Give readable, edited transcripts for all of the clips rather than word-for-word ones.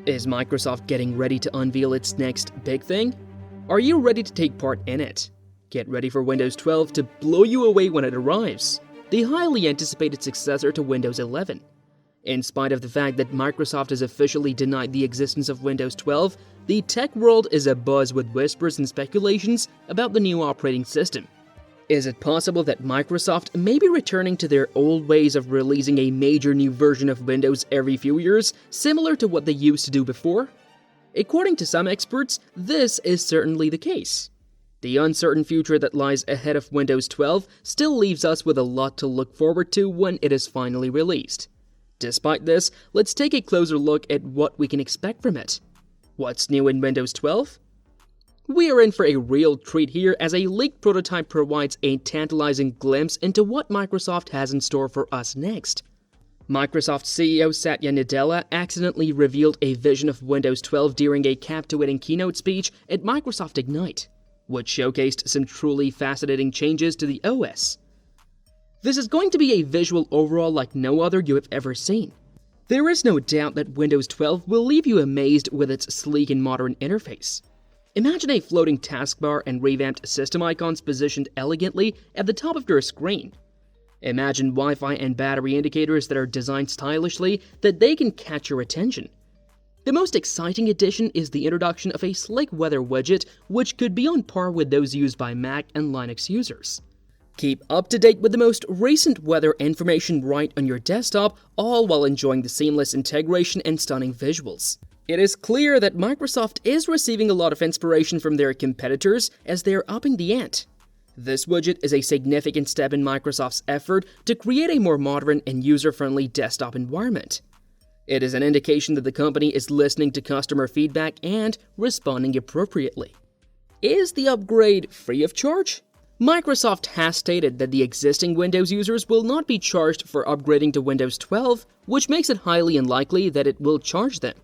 Is Microsoft getting ready to unveil its next big thing? Are you ready to take part in it? Get ready for Windows 12 to blow you away when it arrives, the highly anticipated successor to Windows 11. In spite of the fact that Microsoft has officially denied the existence of Windows 12, the tech world is abuzz with whispers and speculations about the new operating system. Is it possible that Microsoft may be returning to their old ways of releasing a major new version of Windows every few years, similar to what they used to do before? According to some experts, this is certainly the case. The uncertain future that lies ahead of Windows 12 still leaves us with a lot to look forward to when it is finally released. Despite this, let's take a closer look at what we can expect from it. What's new in Windows 12? We are in for a real treat here, as a leaked prototype provides a tantalizing glimpse into what Microsoft has in store for us next. Microsoft CEO Satya Nadella accidentally revealed a vision of Windows 12 during a captivating keynote speech at Microsoft Ignite, which showcased some truly fascinating changes to the OS. This is going to be a visual overhaul like no other you have ever seen. There is no doubt that Windows 12 will leave you amazed with its sleek and modern interface. Imagine a floating taskbar and revamped system icons positioned elegantly at the top of your screen. Imagine Wi-Fi and battery indicators that are designed stylishly that they can catch your attention. The most exciting addition is the introduction of a slick weather widget, which could be on par with those used by Mac and Linux users. Keep up to date with the most recent weather information right on your desktop, all while enjoying the seamless integration and stunning visuals. It is clear that Microsoft is receiving a lot of inspiration from their competitors as they are upping the ante. This widget is a significant step in Microsoft's effort to create a more modern and user-friendly desktop environment. It is an indication that the company is listening to customer feedback and responding appropriately. Is the upgrade free of charge? Microsoft has stated that the existing Windows users will not be charged for upgrading to Windows 12, which makes it highly unlikely that it will charge them.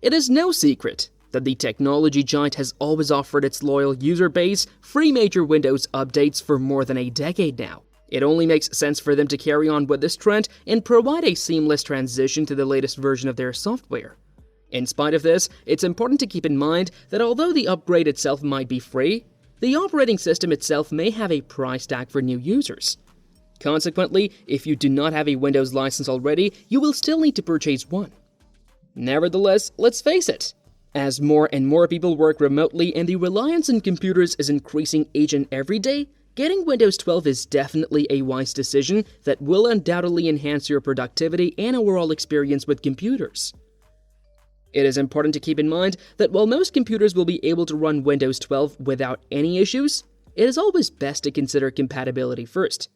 It is no secret that the technology giant has always offered its loyal user base free major Windows updates for more than a decade now. It only makes sense for them to carry on with this trend and provide a seamless transition to the latest version of their software. In spite of this, it's important to keep in mind that although the upgrade itself might be free, the operating system itself may have a price tag for new users. Consequently, if you do not have a Windows license already, you will still need to purchase one. Nevertheless, let's face it, as more and more people work remotely and the reliance on computers is increasing each and every day, getting Windows 12 is definitely a wise decision that will undoubtedly enhance your productivity and overall experience with computers. It is important to keep in mind that while most computers will be able to run Windows 12 without any issues, it is always best to consider compatibility first.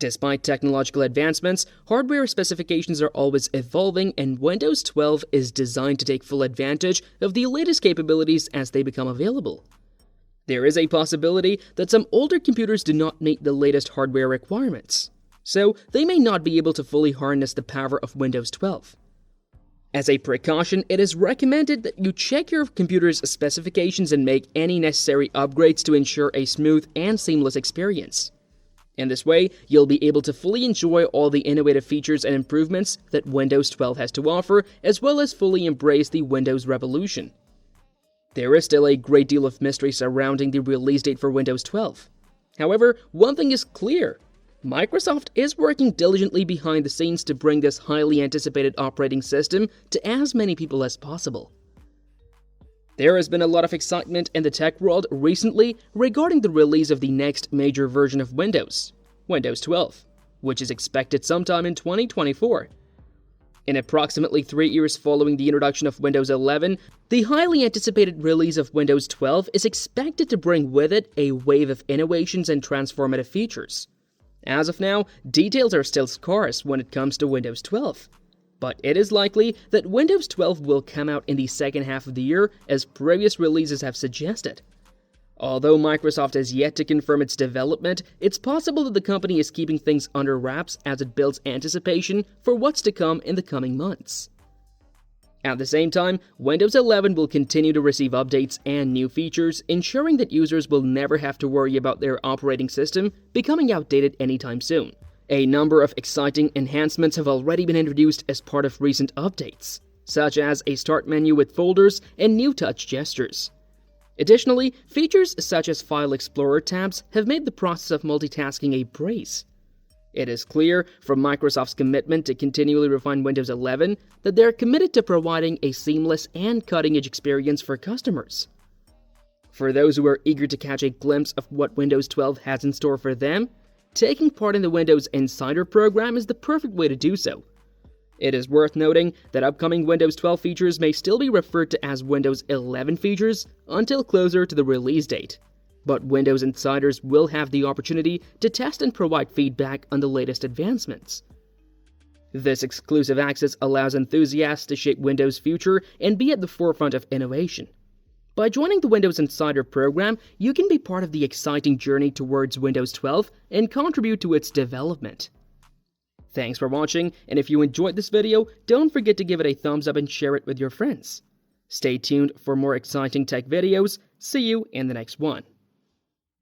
Despite technological advancements, hardware specifications are always evolving, and Windows 12 is designed to take full advantage of the latest capabilities as they become available. There is a possibility that some older computers do not meet the latest hardware requirements, so they may not be able to fully harness the power of Windows 12. As a precaution, it is recommended that you check your computer's specifications and make any necessary upgrades to ensure a smooth and seamless experience. In this way, you'll be able to fully enjoy all the innovative features and improvements that Windows 12 has to offer, as well as fully embrace the Windows revolution. There is still a great deal of mystery surrounding the release date for Windows 12. However, one thing is clear. Microsoft is working diligently behind the scenes to bring this highly anticipated operating system to as many people as possible. There has been a lot of excitement in the tech world recently regarding the release of the next major version of Windows, Windows 12, which is expected sometime in 2024. In approximately 3 years following the introduction of Windows 11, the highly anticipated release of Windows 12 is expected to bring with it a wave of innovations and transformative features. As of now, details are still scarce when it comes to Windows 12. But it is likely that Windows 12 will come out in the second half of the year, as previous releases have suggested. Although Microsoft has yet to confirm its development, it's possible that the company is keeping things under wraps as it builds anticipation for what's to come in the coming months. At the same time, Windows 11 will continue to receive updates and new features, ensuring that users will never have to worry about their operating system becoming outdated anytime soon. A number of exciting enhancements have already been introduced as part of recent updates. such as a start menu with folders and new touch gestures. Additionally, features such as File Explorer tabs have made the process of multitasking a breeze. It is clear from Microsoft's commitment to continually refine Windows 11 that they are committed to providing a seamless and cutting-edge experience for customers. For those who are eager to catch a glimpse of what Windows 12 has in store for them, taking part in the Windows Insider program is the perfect way to do so. It is worth noting that upcoming Windows 12 features may still be referred to as Windows 11 features until closer to the release date, but Windows Insiders will have the opportunity to test and provide feedback on the latest advancements. This exclusive access allows enthusiasts to shape Windows' future and be at the forefront of innovation. By joining the Windows Insider program, you can be part of the exciting journey towards Windows 12 and contribute to its development. Thanks for watching, and if you enjoyed this video, don't forget to give it a thumbs up and share it with your friends. Stay tuned for more exciting tech videos. See you in the next one.